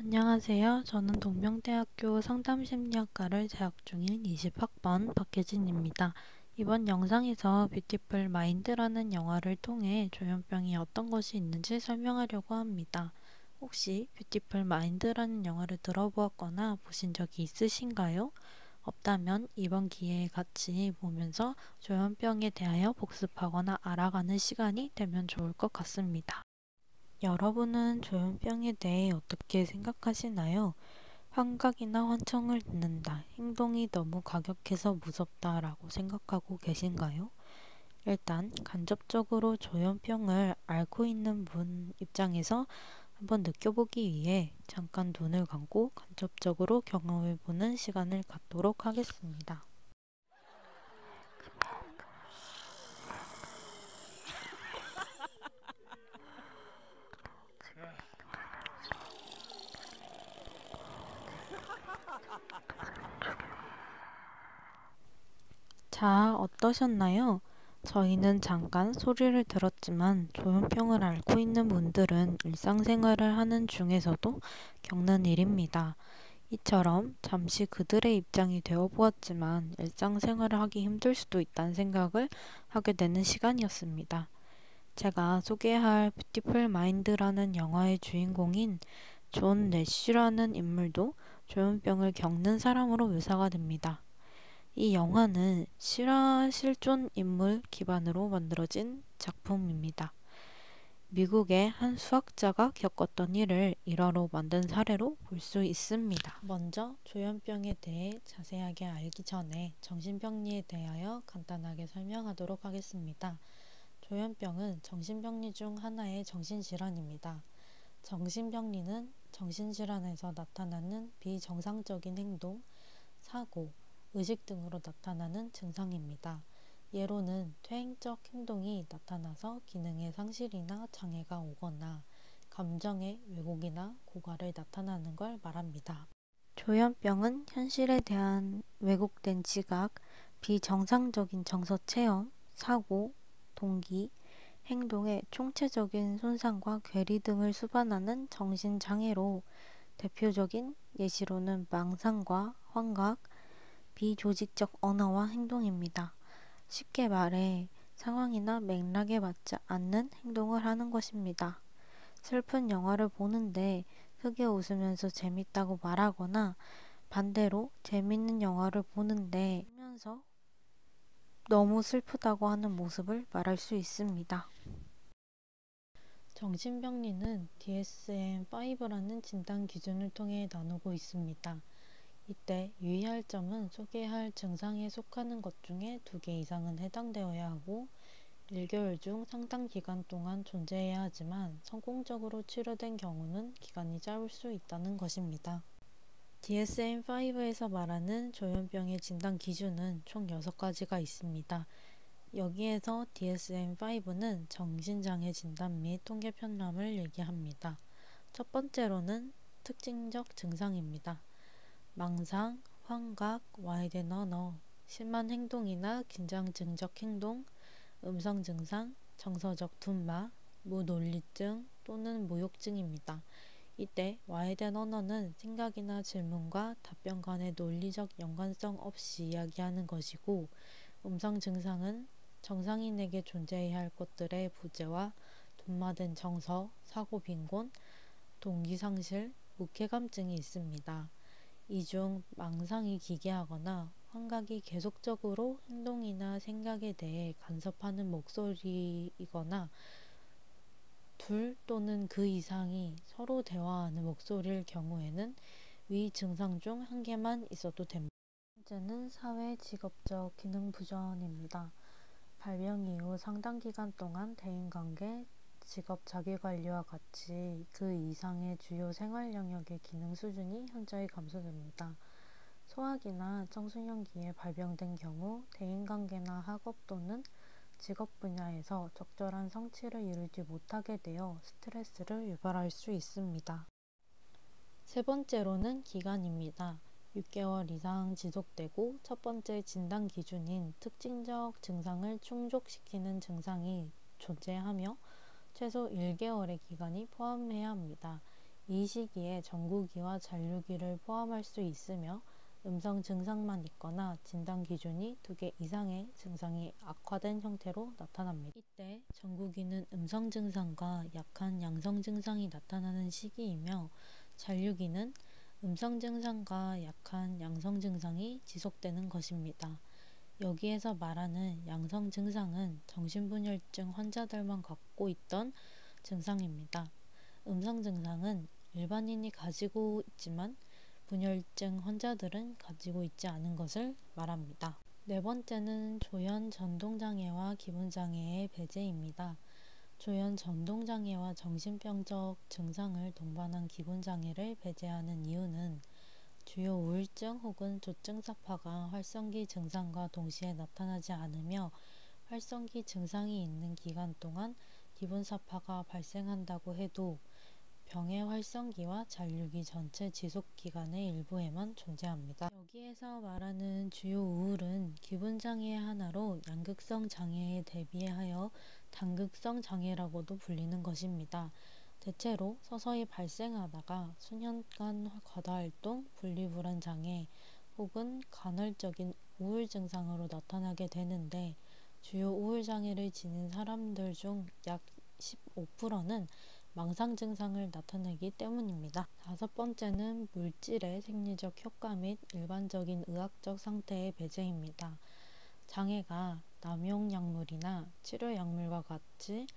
안녕하세요. 저는 동명대학교 상담심리학과를 재학 중인 20학번 박혜진입니다. 이번 영상에서 뷰티풀 마인드라는 영화를 통해 조현병이 어떤 것이 있는지 설명하려고 합니다. 혹시 뷰티풀 마인드라는 영화를 들어보았거나 보신 적이 있으신가요? 없다면 이번 기회에 같이 보면서 조현병에 대하여 복습하거나 알아가는 시간이 되면 좋을 것 같습니다. 여러분은 조현병에 대해 어떻게 생각하시나요? 환각이나 환청을 듣는다, 행동이 너무 과격해서 무섭다 라고 생각하고 계신가요? 일단 간접적으로 조현병을 앓고 있는 분 입장에서 한번 느껴보기 위해 잠깐 눈을 감고 간접적으로 경험해보는 시간을 갖도록 하겠습니다. 자, 어떠셨나요? 저희는 잠깐 소리를 들었지만 조현병을 앓고 있는 분들은 일상생활을 하는 중에서도 겪는 일입니다. 이처럼 잠시 그들의 입장이 되어 보았지만 일상생활을 하기 힘들 수도 있다는 생각을 하게 되는 시간이었습니다. 제가 소개할 뷰티풀 마인드라는 영화의 주인공인 존 내쉬라는 인물도 조현병을 겪는 사람으로 묘사가 됩니다. 이 영화는 실화 실존 인물 기반으로 만들어진 작품입니다. 미국의 한 수학자가 겪었던 일을 일화로 만든 사례로 볼 수 있습니다. 먼저 조현병에 대해 자세하게 알기 전에 정신병리에 대하여 간단하게 설명하도록 하겠습니다. 조현병은 정신병리 중 하나의 정신질환입니다. 정신병리는 정신질환에서 나타나는 비정상적인 행동, 사고, 의식 등으로 나타나는 증상입니다. 예로는 퇴행적 행동이 나타나서 기능의 상실이나 장애가 오거나 감정의 왜곡이나 고갈을 나타나는 걸 말합니다. 조현병은 현실에 대한 왜곡된 지각, 비정상적인 정서 체험, 사고, 동기, 행동의 총체적인 손상과 괴리 등을 수반하는 정신장애로 대표적인 예시로는 망상과 환각, 비조직적 언어와 행동입니다. 쉽게 말해 상황이나 맥락에 맞지 않는 행동을 하는 것입니다. 슬픈 영화를 보는데 크게 웃으면서 재밌다고 말하거나 반대로 재밌는 영화를 보는데 울면서 너무 슬프다고 하는 모습을 말할 수 있습니다. 정신병리는 DSM-5라는 진단 기준을 통해 나누고 있습니다. 이때 유의할 점은 소개할 증상에 속하는 것 중에 2개 이상은 해당되어야 하고 1개월 중 상당 기간 동안 존재해야 하지만 성공적으로 치료된 경우는 기간이 짧을 수 있다는 것입니다. DSM-5에서 말하는 조현병의 진단 기준은 총 6가지가 있습니다. 여기에서 DSM-5는 정신장애 진단 및 통계 편람을 얘기합니다. 첫 번째로는 특징적 증상입니다. 망상, 환각, 와해된 언어, 심한 행동이나 긴장증적 행동, 음성 증상, 정서적 둔마, 무논리증 또는 무욕증입니다. 이때 와해된 언어는 생각이나 질문과 답변 간의 논리적 연관성 없이 이야기하는 것이고, 음성 증상은 정상인에게 존재해야 할 것들의 부재와 둔마된 정서, 사고 빈곤, 동기상실, 무쾌감증이 있습니다. 이 중 망상이 기괴하거나 환각이 계속적으로 행동이나 생각에 대해 간섭하는 목소리이거나 둘 또는 그 이상이 서로 대화하는 목소리일 경우에는 위 증상 중 한 개만 있어도 됩니다. 번째는 사회 직업적 기능 부전입니다. 발병 이후 상당 기간 동안 대인관계, 직업 자기관리와 같이 그 이상의 주요 생활 영역의 기능 수준이 현저히 감소됩니다. 소학이나 청소년기에 발병된 경우 대인관계나 학업 또는 직업 분야에서 적절한 성취를 이루지 못하게 되어 스트레스를 유발할 수 있습니다. 세 번째로는 기간입니다. 6개월 이상 지속되고 첫 번째 진단 기준인 특징적 증상을 충족시키는 증상이 존재하며 최소 1개월의 기간이 포함해야 합니다. 이 시기에 전구기와 잔류기를 포함할 수 있으며 음성 증상만 있거나 진단 기준이 2개 이상의 증상이 악화된 형태로 나타납니다. 이때 전구기는 음성 증상과 약한 양성 증상이 나타나는 시기이며 잔류기는 음성 증상과 약한 양성 증상이 지속되는 것입니다. 여기에서 말하는 양성 증상은 정신분열증 환자들만 갖고 있던 증상입니다. 음성 증상은 일반인이 가지고 있지만 분열증 환자들은 가지고 있지 않은 것을 말합니다. 네 번째는 조현 전동장애와 기분장애의 배제입니다. 조현 전동장애와 정신병적 증상을 동반한 기분장애를 배제하는 이유는 주요 우울증 혹은 조증사파가 활성기 증상과 동시에 나타나지 않으며 활성기 증상이 있는 기간 동안 기분사파가 발생한다고 해도 병의 활성기와 잔류기 전체 지속기간의 일부에만 존재합니다. 여기에서 말하는 주요 우울은 기분장애의 하나로 양극성 장애에 대비하여 단극성 장애라고도 불리는 것입니다. 대체로 서서히 발생하다가 수년간 과다활동, 분리불안 장애 혹은 간헐적인 우울 증상으로 나타나게 되는데 주요 우울 장애를 지닌 사람들 중 약 15%는 망상 증상을 나타내기 때문입니다. 다섯 번째는 물질의 생리적 효과 및 일반적인 의학적 상태의 배제입니다. 장애가 남용약물이나 치료약물과 같이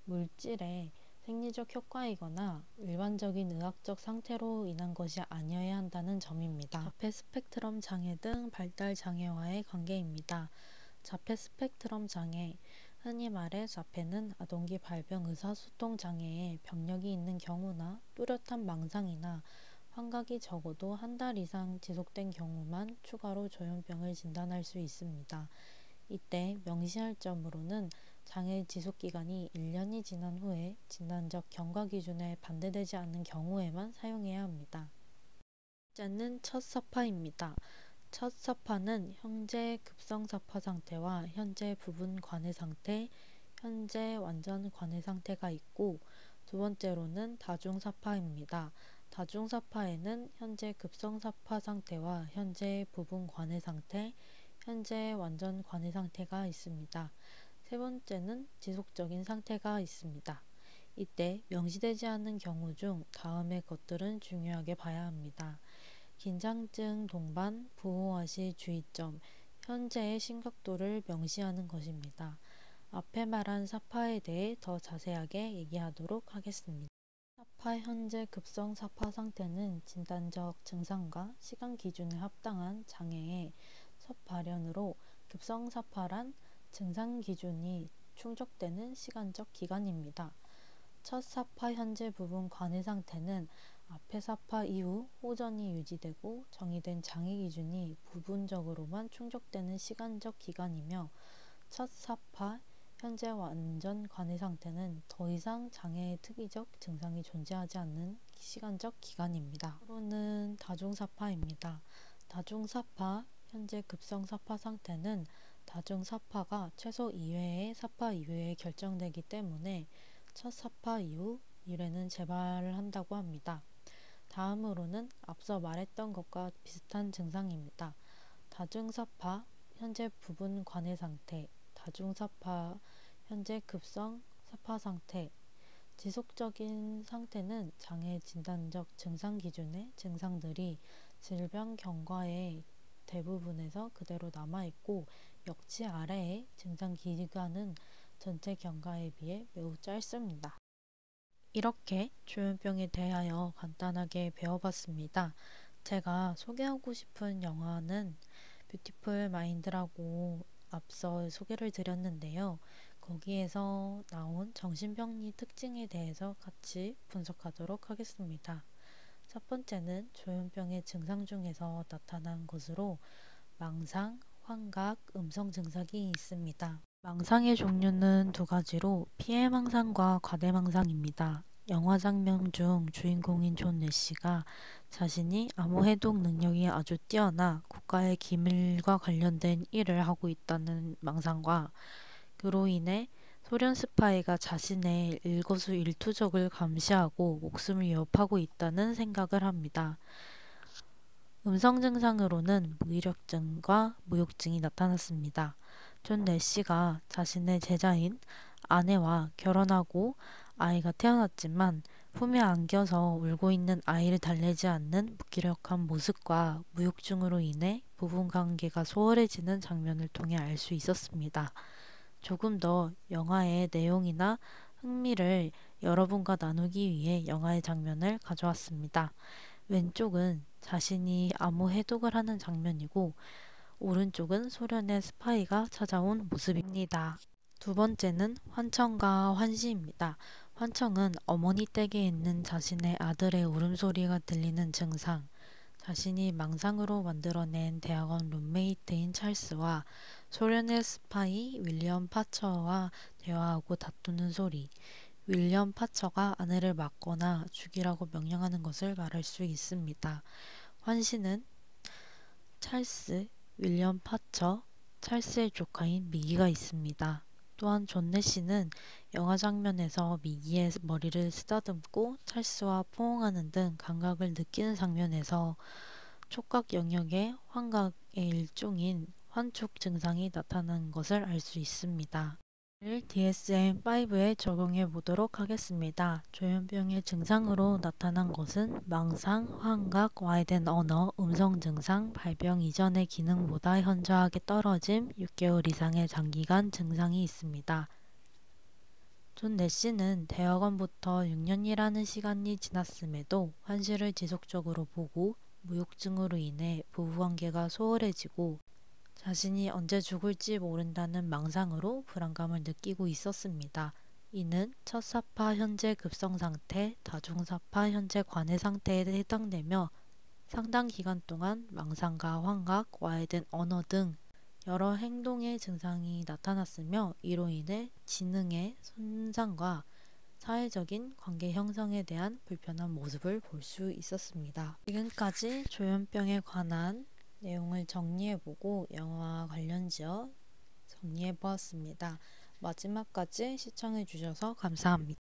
물질의 생리적 효과이거나 일반적인 의학적 상태로 인한 것이 아니어야 한다는 점입니다. 자폐 스펙트럼 장애 등 발달 장애와의 관계입니다. 자폐 스펙트럼 장애, 흔히 말해 자폐는 아동기 발병 의사소통 장애에 병력이 있는 경우나 뚜렷한 망상이나 환각이 적어도 한 달 이상 지속된 경우만 추가로 조현병을 진단할 수 있습니다. 이때 명시할 점으로는 장애 지속기간이 1년이 지난 후에 진단적 경과 기준에 반대되지 않는 경우에만 사용해야 합니다. 번째는 첫 사파입니다. 첫 사파는 현재 급성 사파 상태와 현재 부분 관해 상태, 현재 완전 관해 상태가 있고 두 번째로는 다중사파입니다. 다중사파에는 현재 급성사파 상태와 현재 부분 관해 상태, 현재 완전 관해 상태가 있습니다. 세 번째는 지속적인 상태가 있습니다. 이때 명시되지 않는 경우 중 다음의 것들은 중요하게 봐야 합니다. 긴장증 동반, 부호화시 주의점, 현재의 심각도를 명시하는 것입니다. 앞에 말한 사파에 대해 더 자세하게 얘기하도록 하겠습니다. 사파 현재 급성 사파 상태는 진단적 증상과 시간 기준에 합당한 장애의 첫 발현으로 급성 사파란 증상 기준이 충족되는 시간적 기간입니다. 첫 사파 현재 부분 관해 상태는 앞의 사파 이후 호전이 유지되고 정의된 장애 기준이 부분적으로만 충족되는 시간적 기간이며 첫 사파 현재 완전 관해 상태는 더 이상 장애의 특이적 증상이 존재하지 않는 시간적 기간입니다. 앞으로는 다중사파입니다. 다중사파 현재 급성사파 상태는 다중사파가 최소 2회의 사파 이후에 결정되기 때문에 첫 사파 이후 1회는 재발을 한다고 합니다. 다음으로는 앞서 말했던 것과 비슷한 증상입니다. 다중사파 현재 부분 관해 상태, 다중사파 현재 급성 사파 상태, 지속적인 상태는 장애 진단적 증상 기준의 증상들이 질병 경과의 대부분에서 그대로 남아있고 역치 아래의 증상 기간은 전체 경과에 비해 매우 짧습니다. 이렇게 조현병에 대하여 간단하게 배워봤습니다. 제가 소개하고 싶은 영화는 뷰티풀 마인드라고 앞서 소개를 드렸는데요. 거기에서 나온 정신병리 특징에 대해서 같이 분석하도록 하겠습니다. 첫 번째는 조현병의 증상 중에서 나타난 것으로 망상, 환각, 음성 증상이 있습니다. 망상의 종류는 두 가지로 피해망상과 과대망상입니다. 영화 장면 중 주인공인 존 내시가 자신이 암호 해독 능력이 아주 뛰어나 국가의 기밀과 관련된 일을 하고 있다는 망상과 그로 인해 소련 스파이가 자신의 일거수일투족을 감시하고 목숨을 위협하고 있다는 생각을 합니다. 음성 증상으로는 무기력증과 무욕증이 나타났습니다. 존 내시가 자신의 제자인 아내와 결혼하고 아이가 태어났지만 품에 안겨서 울고 있는 아이를 달래지 않는 무기력한 모습과 무욕증으로 인해 부부관계가 소홀해지는 장면을 통해 알 수 있었습니다. 조금 더 영화의 내용이나 흥미를 여러분과 나누기 위해 영화의 장면을 가져왔습니다. 왼쪽은 자신이 암호 해독을 하는 장면이고 오른쪽은 소련의 스파이가 찾아온 모습입니다. 두 번째는 환청과 환시입니다. 환청은 어머니 댁에 있는 자신의 아들의 울음소리가 들리는 증상, 자신이 망상으로 만들어낸 대학원 룸메이트인 찰스와 소련의 스파이 윌리엄 파처와 대화하고 다투는 소리, 윌리엄 파처가 아내를 맞거나 죽이라고 명령하는 것을 말할 수 있습니다. 환시는 찰스, 윌리엄 파처, 찰스의 조카인 미기가 있습니다. 또한 존 내시는 영화 장면에서 미기의 머리를 쓰다듬고 찰스와 포옹하는 등 감각을 느끼는 장면에서 촉각 영역의 환각의 일종인 환촉 증상이 나타나는 것을 알 수 있습니다. DSM-5에 적용해 보도록 하겠습니다. 조현병의 증상으로 나타난 것은 망상, 환각, 와해된 언어, 음성 증상, 발병 이전의 기능보다 현저하게 떨어짐, 6개월 이상의 장기간 증상이 있습니다. 존 내시는 대학원부터 6년이라는 시간이 지났음에도 환시를 지속적으로 보고 무욕증으로 인해 부부관계가 소홀해지고 자신이 언제 죽을지 모른다는 망상으로 불안감을 느끼고 있었습니다. 이는 첫사파 현재 급성상태, 다중사파 현재 관해상태에 해당되며 상당 기간 동안 망상과 환각, 와해된 언어 등 여러 행동의 증상이 나타났으며 이로 인해 지능의 손상과 사회적인 관계 형성에 대한 불편한 모습을 볼 수 있었습니다. 지금까지 조현병에 관한 내용을 정리해보고 영화와 관련지어 정리해보았습니다. 마지막까지 시청해주셔서 감사합니다.